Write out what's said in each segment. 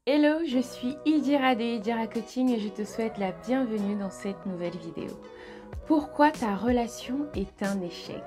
Hello, je suis Idira de Idira Coaching et je te souhaite la bienvenue dans cette nouvelle vidéo. Pourquoi ta relation est un échec?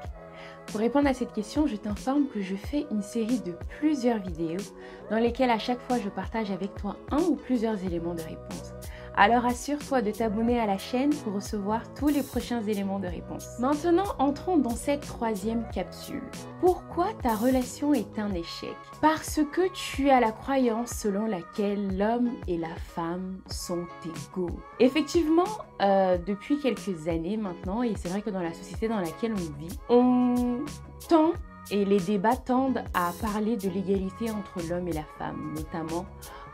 Pour répondre à cette question, je t'informe que je fais une série de plusieurs vidéos dans lesquelles à chaque fois je partage avec toi un ou plusieurs éléments de réponse. Alors assure-toi de t'abonner à la chaîne pour recevoir tous les prochains éléments de réponse. Maintenant, entrons dans cette troisième capsule. Pourquoi ta relation est un échec? Parce que tu as la croyance selon laquelle l'homme et la femme sont égaux. Effectivement, depuis quelques années maintenant, et c'est vrai que dans la société dans laquelle on vit, on tend et les débats tendent à parler de l'égalité entre l'homme et la femme, notamment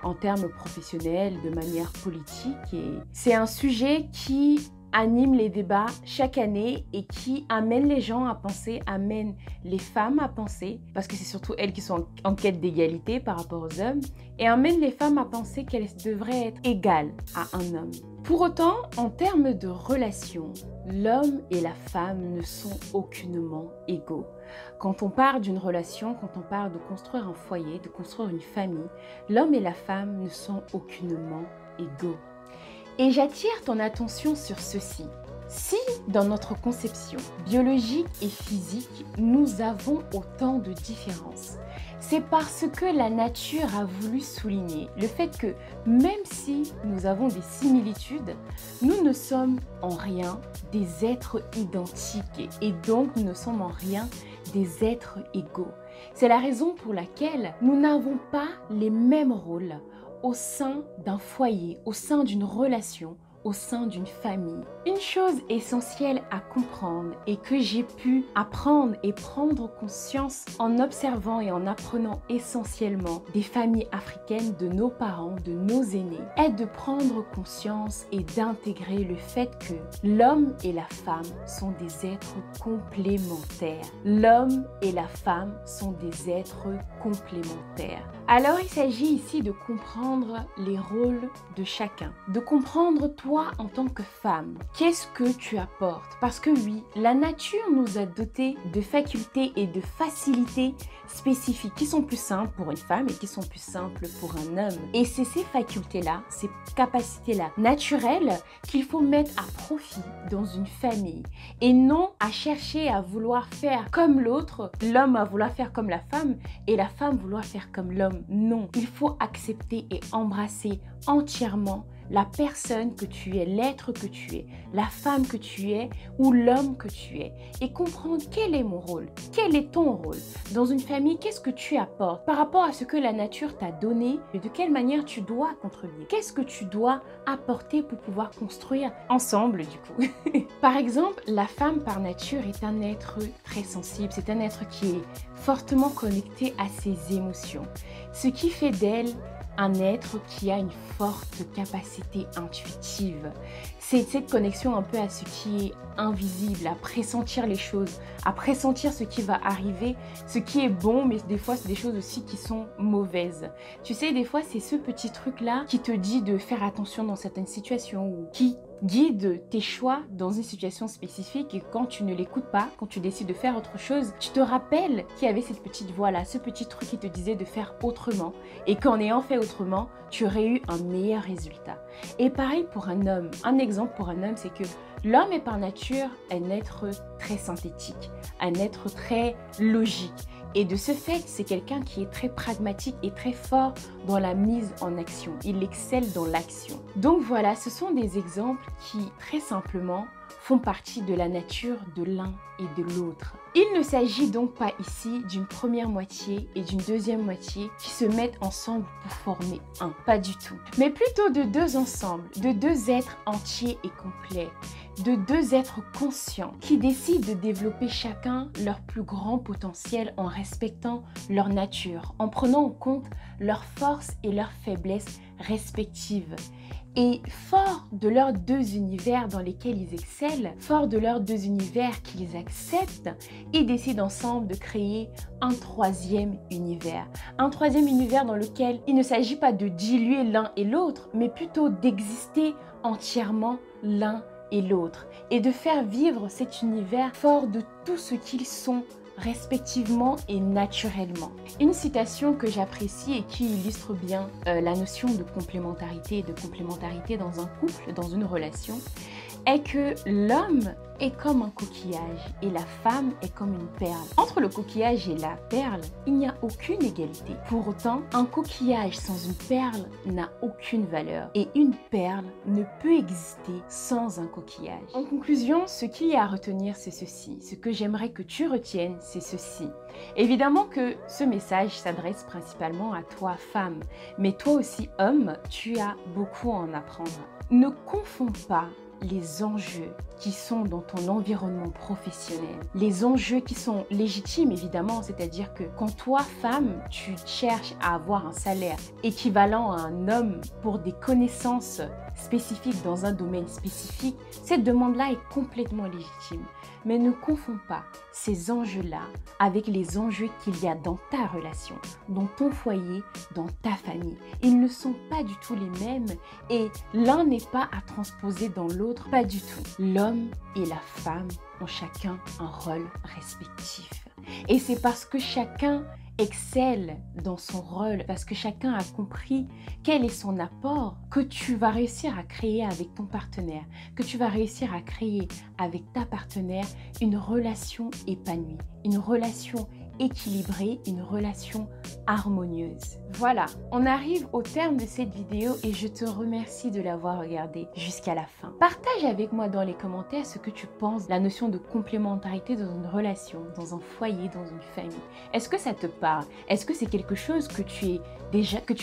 en termes professionnels, de manière politique. Et c'est un sujet qui anime les débats chaque année et qui amène les gens à penser, amène les femmes à penser, parce que c'est surtout elles qui sont en quête d'égalité par rapport aux hommes, et amène les femmes à penser qu'elles devraient être égales à un homme. Pour autant, en termes de relations, l'homme et la femme ne sont aucunement égaux. Quand on parle d'une relation, quand on parle de construire un foyer, de construire une famille, l'homme et la femme ne sont aucunement égaux. Et j'attire ton attention sur ceci. Si dans notre conception biologique et physique, nous avons autant de différences, c'est parce que la nature a voulu souligner le fait que même si nous avons des similitudes, nous ne sommes en rien des êtres identiques et donc nous ne sommes en rien des êtres égaux. C'est la raison pour laquelle nous n'avons pas les mêmes rôles au sein d'un foyer, au sein d'une relation, au sein d'une famille. Une chose essentielle à comprendre et que j'ai pu apprendre et prendre conscience en observant et en apprenant essentiellement des familles africaines, de nos parents, de nos aînés, est de prendre conscience et d'intégrer le fait que l'homme et la femme sont des êtres complémentaires. L'homme et la femme sont des êtres complémentaires. Alors il s'agit ici de comprendre les rôles de chacun, de comprendre toi en tant que femme, qu'est-ce que tu apportes? Parce que oui, la nature nous a dotés de facultés et de facilités spécifiques qui sont plus simples pour une femme et qui sont plus simples pour un homme. Et c'est ces facultés-là, ces capacités-là naturelles qu'il faut mettre à profit dans une famille et non à chercher à vouloir faire comme l'autre, l'homme à vouloir faire comme la femme et la femme vouloir faire comme l'homme. Non, il faut accepter et embrasser entièrement la personne que tu es, l'être que tu es, la femme que tu es ou l'homme que tu es et comprendre quel est mon rôle, quel est ton rôle dans une famille, qu'est-ce que tu apportes par rapport à ce que la nature t'a donné et de quelle manière tu dois contribuer, qu'est-ce que tu dois apporter pour pouvoir construire ensemble du coup. Par exemple, la femme par nature est un être très sensible, c'est un être qui est fortement connecté à ses émotions, ce qui fait d'elle un être qui a une forte capacité intuitive. C'est cette connexion un peu à ce qui est invisible, à pressentir les choses, à pressentir ce qui va arriver, ce qui est bon, mais des fois c'est des choses aussi qui sont mauvaises. Tu sais, des fois c'est ce petit truc-là qui te dit de faire attention dans certaines situations ou qui guide tes choix dans une situation spécifique et quand tu ne l'écoutes pas, quand tu décides de faire autre chose, tu te rappelles qu'il y avait cette petite voix-là, ce petit truc qui te disait de faire autrement et qu'en ayant fait autrement, tu aurais eu un meilleur résultat. Et pareil pour un homme. Un exemple pour un homme, c'est que l'homme est par nature un être très synthétique, un être très logique. Et de ce fait, c'est quelqu'un qui est très pragmatique et très fort dans la mise en action. Il excelle dans l'action. Donc voilà, ce sont des exemples qui, très simplement, font partie de la nature de l'un et de l'autre. Il ne s'agit donc pas ici d'une première moitié et d'une deuxième moitié qui se mettent ensemble pour former un. Pas du tout. Mais plutôt de deux ensembles, de deux êtres entiers et complets, de deux êtres conscients qui décident de développer chacun leur plus grand potentiel en respectant leur nature, en prenant en compte leurs forces et leurs faiblesses respectives. Et fort de leurs deux univers dans lesquels ils excellent, fort de leurs deux univers qu'ils acceptent, ils décident ensemble de créer un troisième univers. Un troisième univers dans lequel il ne s'agit pas de diluer l'un et l'autre, mais plutôt d'exister entièrement l'un et l'autre. Et de faire vivre cet univers fort de tout ce qu'ils sont respectivement et naturellement. Une citation que j'apprécie et qui illustre bien la notion de complémentarité et de complémentarité dans un couple, dans une relation, est que l'homme est comme un coquillage et la femme est comme une perle. Entre le coquillage et la perle, il n'y a aucune égalité. Pour autant, un coquillage sans une perle n'a aucune valeur et une perle ne peut exister sans un coquillage. En conclusion, ce qu'il y a à retenir, c'est ceci. Ce que j'aimerais que tu retiennes, c'est ceci. Évidemment que ce message s'adresse principalement à toi, femme, mais toi aussi, homme, tu as beaucoup à en apprendre. Ne confonds pas les enjeux qui sont dans ton environnement professionnel, les enjeux qui sont légitimes évidemment, c'est-à-dire que quand toi, femme, tu cherches à avoir un salaire équivalent à un homme pour des connaissances spécifiques dans un domaine spécifique, cette demande-là est complètement légitime. Mais ne confonds pas ces enjeux-là avec les enjeux qu'il y a dans ta relation, dans ton foyer, dans ta famille. Ils ne sont pas du tout les mêmes et l'un n'est pas à transposer dans l'autre, pas du tout. L'homme et la femme ont chacun un rôle respectif. Et c'est parce que chacun excelle dans son rôle, parce que chacun a compris quel est son apport, que tu vas réussir à créer avec ton partenaire, que tu vas réussir à créer avec ta partenaire une relation épanouie, une relation équilibrée, une relation harmonieuse. Voilà, on arrive au terme de cette vidéo et je te remercie de l'avoir regardée jusqu'à la fin. Partage avec moi dans les commentaires ce que tu penses de la notion de complémentarité dans une relation, dans un foyer, dans une famille. Est-ce que ça te parle? Est-ce que c'est quelque chose que tu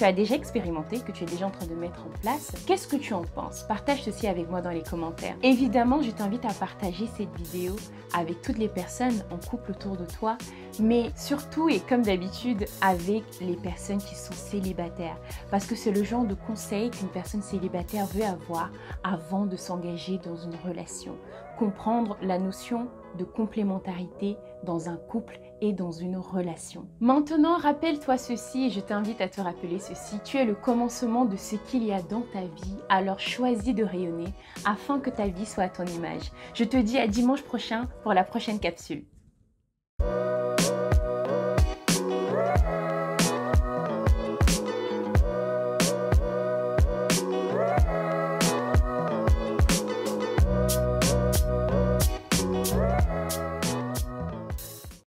as déjà expérimenté, que tu es déjà en train de mettre en place? Qu'est-ce que tu en penses? Partage ceci avec moi dans les commentaires. Évidemment, je t'invite à partager cette vidéo avec toutes les personnes en couple autour de toi, mais surtout et comme d'habitude avec les personnes qui sont célibataires, parce que c'est le genre de conseil qu'une personne célibataire veut avoir avant de s'engager dans une relation. Comprendre la notion de complémentarité dans un couple et dans une relation. Maintenant, rappelle-toi ceci et je t'invite à te rappeler ceci. Tu es le commencement de ce qu'il y a dans ta vie, alors choisis de rayonner afin que ta vie soit à ton image. Je te dis à dimanche prochain pour la prochaine capsule.